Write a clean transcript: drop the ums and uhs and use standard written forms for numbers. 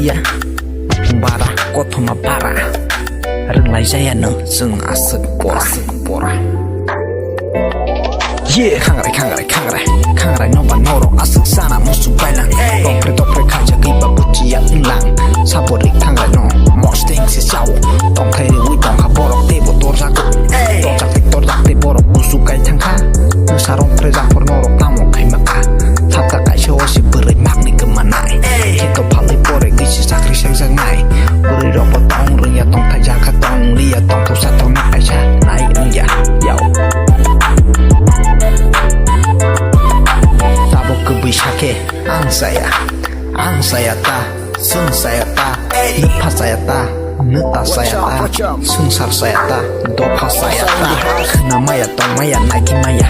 ya bara kothoma bara ringlai jaya nang sung asuk pora yeah khangrai no ban noro asuk sana musu bailang topre khaja gi babuti ya inlang sapori khangrai no mosting si saw tong khai wi tong kha borok te bo tor jak te borok musu kai thangkha no sarong prejang por noro tamo khai maka thapta kai sho si berai mak ni kemanai keto phalai pore gi si sakri sang nai beri ro po tong ria tong tha ja kha tong lia tong thau sa tong nai cha nai ang ya yau Bishake ang saya ta sung saya ta lepas saya ta neta saya ta sungsar saya ta dopa saya ta nama ya tong maya naiki maya